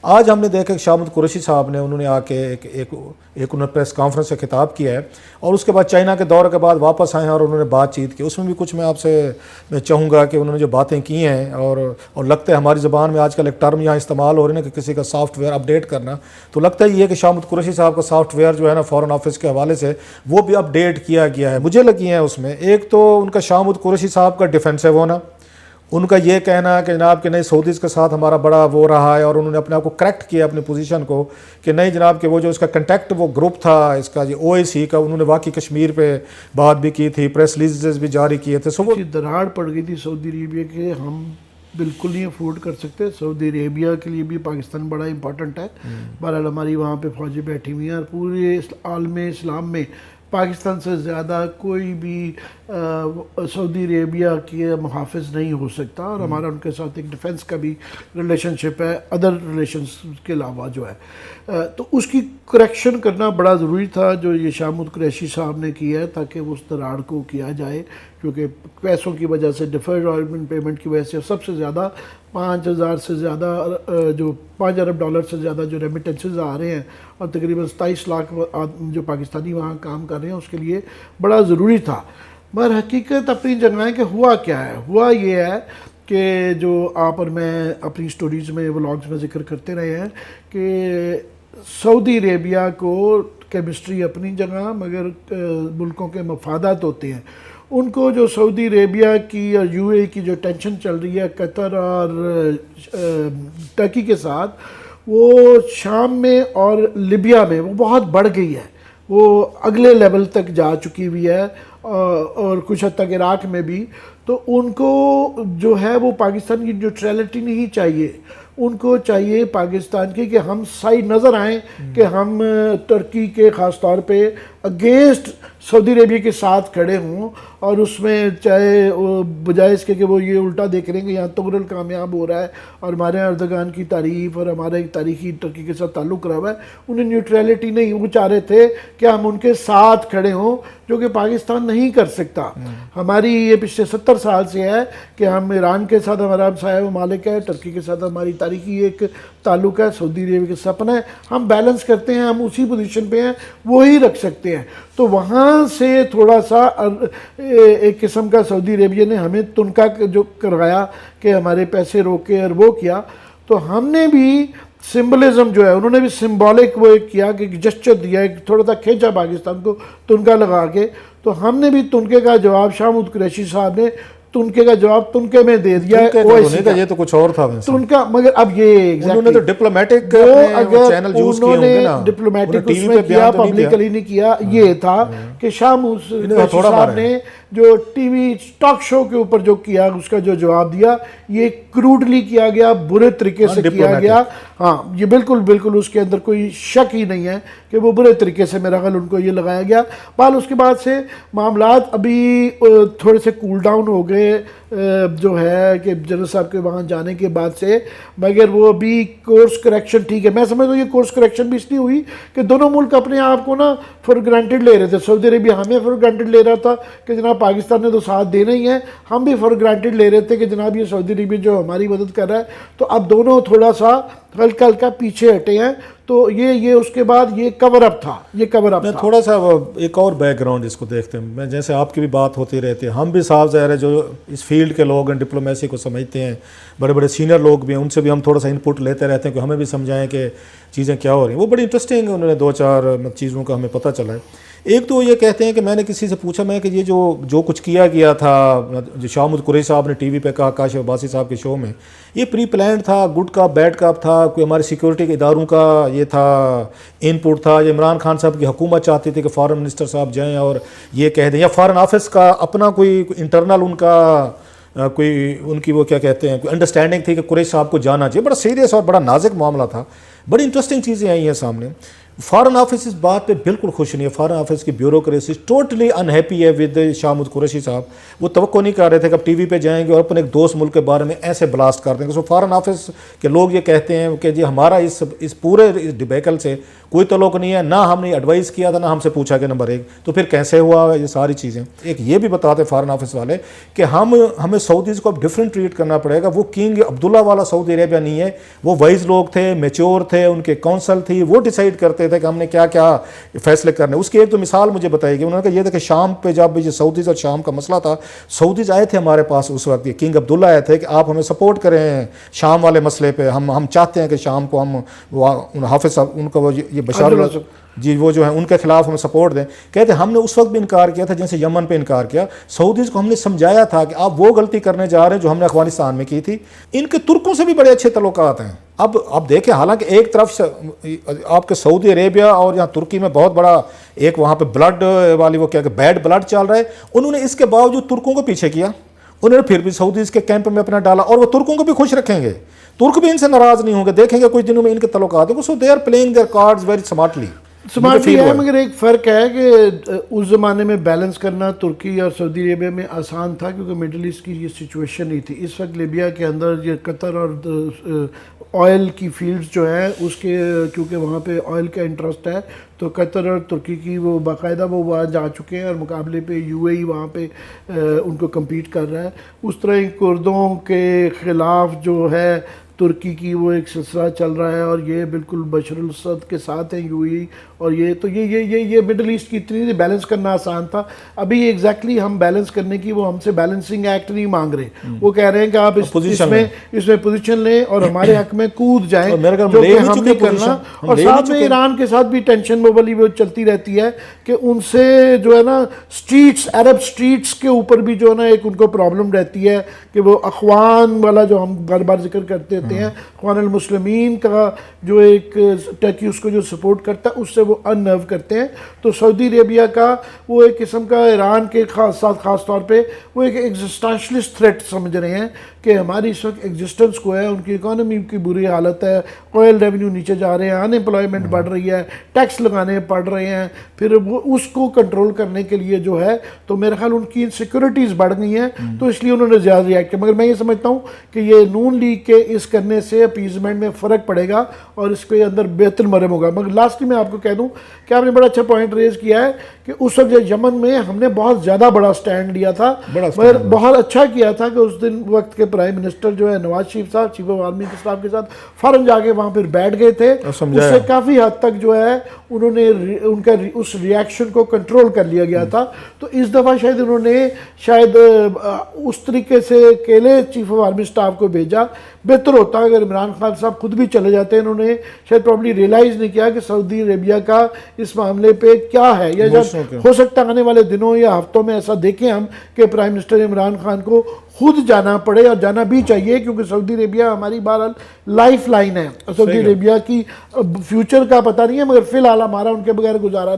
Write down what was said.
आज हमने देखा कि शाह कुरैशी साहब ने उन्होंने आके एक उन्होंने प्रेस कॉन्फ्रेंस से खिताब किया है और उसके बाद चाइना के दौरे के बाद वापस आए हैं और उन्होंने बातचीत की। उसमें भी कुछ मैं आपसे मैं चाहूँगा कि उन्होंने जो बातें की हैं और लगता है हमारी ज़बान में आजकल एक टर्म यहाँ इस्तेमाल हो रही है ना कि किसी का सॉफ्टवेयर अपडेट करना, तो लगता ही है कि शाह कुरैशी साहब का सॉफ्टवेयर जो है ना फ़ॉरेन ऑफिस के हवाले से वो भी अपडेट किया गया है। मुझे लगी हैं उसमें एक तो उनका शाह कुरैशी साहब का डिफेंसिव होना, उनका ये कहना है कि जनाब कि नहीं सऊदीज़ के साथ हमारा बड़ा वो रहा है और उन्होंने अपने आप को करेक्ट किया अपनी पोजीशन को कि नहीं जनाब कि वो जो इसका कंटेक्ट वो ग्रुप था इसका जो OIC का, उन्होंने वाकई कश्मीर पे बात भी की थी, प्रेस रिलीजेस भी जारी किए थे। सो वो दरार पड़ गई थी सऊदी अरेबिया के, हम बिल्कुल नहीं अफोर्ड कर सकते। सऊदी अरेबिया के लिए भी पाकिस्तान बड़ा इंपॉर्टेंट है। बहरहाल हमारी वहाँ पे फौजें बैठी हुई हैं और पूरे आलम इस्लाम में पाकिस्तान से ज़्यादा कोई भी सऊदी अरेबिया के मुहाफ़िज़ नहीं हो सकता और हमारा उनके साथ एक डिफेंस का भी रिलेशनशिप है अदर रिलेशंस के अलावा जो है। तो उसकी करेक्शन करना बड़ा ज़रूरी था जो ये शाह कुरैशी साहब ने किया है ताकि उस दरार को किया जाए, क्योंकि पैसों की वजह से डिफर्ड ऑर्डमेंट पेमेंट की वजह से सबसे ज़्यादा 5,000 से ज़्यादा जो $5 अरब से ज़्यादा जो रेमिटेंसेज आ रहे हैं और तकरीबन 27 लाख जो पाकिस्तानी वहाँ काम कर रहे हैं उसके लिए बड़ा ज़रूरी था। मगर हकीकत अपनी जगह कि हुआ क्या है, हुआ ये है कि जो आप और मैं अपनी स्टोरीज़ में व्लॉग्स में ज़िक्र करते रहे हैं कि सऊदी अरेबिया को केमिस्ट्री अपनी जगह मगर मुल्कों के मफादात होते हैं। उनको जो सऊदी अरेबिया की और UAE की जो टेंशन चल रही है कतर और टर्की के साथ, वो शाम में और लिबिया में वो बहुत बढ़ गई है, वो अगले लेवल तक जा चुकी हुई है और कुछ हद तक इराक में भी। तो उनको जो है वो पाकिस्तान की न्यूट्रलिटी नहीं चाहिए, उनको चाहिए पाकिस्तान की कि हम सही नज़र आएँ कि हम तुर्की के ख़ास तौर पे अगेंस्ट सऊदी अरेबिया के साथ खड़े हों और उसमें चाहे बजाय इसके कि वो ये उल्टा देख रहे हैं कि यहाँ तुगरल कामयाब हो रहा है और हमारे अर्दगान की तारीफ़ और हमारा एक तारीखी तुर्की के साथ ताल्लुक़ रहा हुआ है। उन्हें न्यूट्रलिटी नहीं, वो चाह रहे थे कि हम उनके साथ खड़े हों, जो कि पाकिस्तान नहीं कर सकता। हमारी ये पिछले 70 साल से है कि हम ईरान के साथ हमारा हमसाया ममालिक है, तुर्की के साथ हमारी तारीखी एक ताल्लुक़ है, सऊदी अरेबिया के सपना है, हम बैलेंस करते हैं, हम उसी पोजीशन पे हैं, वो ही रख सकते हैं। तो वहाँ से थोड़ा सा एक किस्म का सऊदी अरेबिया ने हमें तुनका जो करवाया कि हमारे पैसे रोके और वो किया, तो हमने भी सिंबलिज्म जो है उन्होंने भी सिंबॉलिक वो एक किया कि जेस्चर दिया, एक थोड़ा सा खींचा पाकिस्तान को तुनका लगा के। तो हमने भी तुनके का जवाब शाह कुरैशी साहब ने तुनके का जवाब तुनके में दे दिया है। ये तो कुछ और था तुनका, मगर अब ये उन्होंने तो डिप्लोमेटिक चैनल यूज किए होंगे ना, डिप्लोमेटिक उसमें किया, पब्लिकली नहीं किया। ये था कि शाह कुरैशी साहब ने जो टीवी टॉक शो के ऊपर जो किया उसका जो जवाब दिया ये क्रूडली किया गया, बुरे तरीके से किया गया। हाँ, ये बिल्कुल बिल्कुल उसके अंदर कोई शक ही नहीं है कि वो बुरे तरीके से मेरा ख्याल उनको ये लगाया गया। बाल उसके बाद से मामलात अभी थोड़े से कूल डाउन हो गए जो है कि जनरल साहब के वहाँ जाने के बाद से, मगर वो अभी कोर्स करेक्शन ठीक है। मैं समझता हूँ ये कोर्स करेक्शन भी इसलिए हुई कि दोनों मुल्क अपने आप को ना फॉर ग्रांटेड ले रहे थे। सऊदी अरेबिया हमें फॉर ग्रांटेड ले रहा था कि जनाब पाकिस्तान ने तो साथ देना ही है, हम भी फॉर ग्रांटेड ले रहे थे कि जनाब ये सऊदी अरेबिया जो हमारी मदद कर रहा है। तो अब दोनों थोड़ा सा हल्का हल्का पीछे हटे हैं। तो ये उसके बाद ये कवर अप था, ये कवर अप था। थोड़ा सा एक और बैकग्राउंड इसको देखते हैं, मैं जैसे आपकी भी बात होती रहती है, हम भी साफ ज़ाहिर है जो इस फील्ड के लोग हैं, डिप्लोमेसी को समझते हैं, बड़े बड़े सीनियर लोग भी हैं, उनसे भी हम थोड़ा सा इनपुट लेते रहते हैं कि हमें भी समझाएं कि चीज़ें क्या हो रही हैं। वो बड़ी इंटरेस्टिंग उन्होंने 2-4 चीज़ों का हमें पता चला है। एक तो ये कहते हैं कि मैंने किसी से पूछा मैं कि ये जो कुछ किया गया था, जो शाह कुरैशी साहब ने टीवी पे कहा काशिफ अब्बासी साहब के शो में, ये प्री प्लान था, गुड कप बैड कप था, कोई हमारे सिक्योरिटी के इदारों का ये था इनपुट था, ये इमरान खान साहब की हुकूमत चाहती थी कि फॉरेन मिनिस्टर साहब जाएँ और ये कह दें, या फॉरेन ऑफिस का अपना कोई इंटरनल उनका कोई उनकी वो क्या कहते हैं कोई अंडरस्टैंडिंग थी कि कुरैशी साहब को जाना चाहिए। बड़ा सीरियस और बड़ा नाजुक मामला था। बड़ी इंटरेस्टिंग चीज़ें आई हैं सामने। फॉरेन ऑफिस इस बात पे बिल्कुल खुश नहीं है। फॉरेन ऑफिस की ब्यूरोक्रेसी टोटली अनहैप्पी है विद शाह महमूद कुरैशी साहब। वो तवक्को नहीं कर रहे थे कि अब टीवी पे जाएंगे और अपने एक दोस्त मुल्क के बारे में ऐसे ब्लास्ट कर देंगे। सो फॉरेन ऑफिस के लोग ये कहते हैं कि जी हमारा इस पूरे डिबेकल से कोई तल्लुक नहीं है, ना हमने एडवाइस किया था, ना हमसे पूछा कि नंबर 1, तो फिर कैसे हुआ ये सारी चीज़ें। एक ये भी बताते फॉरेन ऑफिस वाले कि हमें सऊदीज़ को अब डिफरेंट ट्रीट करना पड़ेगा। वो किंग अब्दुल्ला वाला सऊदी अरेबिया नहीं है, वो वाइज लोग थे, मेच्योर थे, उनके काउंसिल थी, वो डिसाइड करते थे कि हमने क्या क्या फैसले करने। उसकी एक तो मिसाल मुझे बताई गई, उन्होंने कहा ये था कि शाम पे जब ये सऊदीज़ और शाम का मसला था, सऊदीज़ आए थे हमारे पास उस वक्त, ये किंग अब्दुल्ला आए थे कि आप हमें सपोर्ट करें शाम वाले मसले पे, हम चाहते हैं कि शाम को हम हाफिज साहब उनका वो ये बशार जी वो जो है उनके खिलाफ हमें सपोर्ट दें। कहते हमने उस वक्त भी इनकार किया था जैसे यमन पे इनकार किया। सऊदीज़ को हमने समझाया था कि आप वो गलती करने जा रहे हैं जो हमने अफगानिस्तान में की थी। इनके तुर्कों से भी बड़े अच्छे तल्लुकात हैं। अब देखें, हालांकि एक तरफ से आपके सऊदी अरेबिया और यहाँ तुर्की में बहुत बड़ा एक वहाँ पे ब्लड वाली वो क्या बैड ब्लड चल रहा है, उन्होंने इसके बावजूद तुर्कों को पीछे किया। उन्होंने फिर भी सऊदीज़ के कैंप में अपना डाला और वो तुर्कों को भी खुश रखेंगे। तुर्क भी इनसे नाराज़ नहीं होंगे, देखेंगे कुछ दिनों में इनके तल्लुकात होंगे। So they are playing their cards very smartly है। मगर एक फ़र्क है कि उस ज़माने में बैलेंस करना तुर्की और सऊदी अरेबिया में आसान था क्योंकि मिडल ईस्ट की ये सिचुएशन नहीं थी। इस वक्त लीबिया के अंदर ये कतर और ऑयल की फील्ड्स जो है उसके, क्योंकि वहाँ पे ऑयल का इंटरेस्ट है, तो कतर और तुर्की की वो बाकायदा वो वहाँ जा चुके हैं और मुकाबले पे यूएई वहाँ पे उनको कम्पीट कर रहा है। उस तरह कुर्दों के ख़िलाफ़ जो है तुर्की की वो एक सिलसिला चल रहा है और ये बिल्कुल बशरुल असद के साथ है यूएई। और ये तो ये मिडल ईस्ट की इतनी बैलेंस करना आसान था। अभी एग्जैक्टली हम बैलेंस करने की वो हमसे बैलेंसिंग एक्ट नहीं मांग रहे। वो कह रहे हैं कि आप इसमें पोजीशन लें और हमारे हक में कूद जाएं, जो कि हम नहीं करना। और साथ में ईरान के साथ भी टेंशन वो वाली वो चलती रहती है कि उनसे जो है ना स्ट्रीट्स, अरब स्ट्रीट्स के ऊपर भी जो है ना एक उनको प्रॉब्लम रहती है कि वो अखवान वाला जो हम बार बार जिक्र करते हैं, अखवान अल मुस्लिमीन का जो एक टर्की उसको जो सपोर्ट करता है उससे वो अनर्व करते हैं। तो सऊदी अरेबिया का वो एक किस्म का ईरान के ख़ास तौर पे वो एक एग्जिस्टेंशलिस्ट थ्रेट समझ रहे हैं कि हमारी इस वक्त एग्जिस्टेंस को है, उनकी इकोनॉमी की बुरी हालत है, ऑयल रेवेन्यू नीचे जा रहे हैं, अनएम्प्लॉयमेंट बढ़ रही है, टैक्स लगाने पड़ रहे हैं, फिर वो उसको कंट्रोल करने के लिए जो है तो मेरे ख्याल उनकी इनसिक्योरिटीज़ बढ़ गई हैं, तो इसलिए उन्होंने ज़्यादा रिएक्ट किया। मगर मैं ये समझता हूँ कि ये नून लीग के इस करने से अपीजमेंट में फ़र्क पड़ेगा और इसके अंदर बेहतर मरम होगा। मगर लास्ट में आपको कह दूँ कि आपने बड़ा अच्छा पॉइंट रेज किया है कि उस वक्त यमन में हमने बहुत ज़्यादा बड़ा स्टैंड लिया था, मगर बहुत अच्छा किया था कि उस दिन वक्त के प्राइम मिनिस्टर जो है नवाज शरीफ साहब चीफ ऑफ आर्मी के स्टाफ के साथ फ़ौरन जाके वहाँ पर बैठ गए थे। उससे काफ़ी हद तक जो है उन्होंने उनका उस रिएक्शन को कंट्रोल कर लिया गया था। तो इस दफ़ा शायद उन्होंने उस तरीके से अकेले चीफ ऑफ आर्मी स्टाफ को भेजा। बेहतर होता अगर इमरान खान साहब खुद भी चले जाते हैं। इन्होंने शायद प्रॉब्ली रियलाइज़ नहीं किया कि सऊदी अरेबिया का इस मामले पे क्या है, या जब हो सकता है आने वाले दिनों या हफ्तों में ऐसा देखें हम कि प्राइम मिनिस्टर इमरान खान को खुद जाना पड़े, और जाना भी चाहिए क्योंकि सऊदी अरेबिया हमारी बहरहाल लाइफ लाइन है। सऊदी अरेबिया की फ्यूचर का पता नहीं है, मगर फ़िलहाल हमारा उनके बगैर गुजारा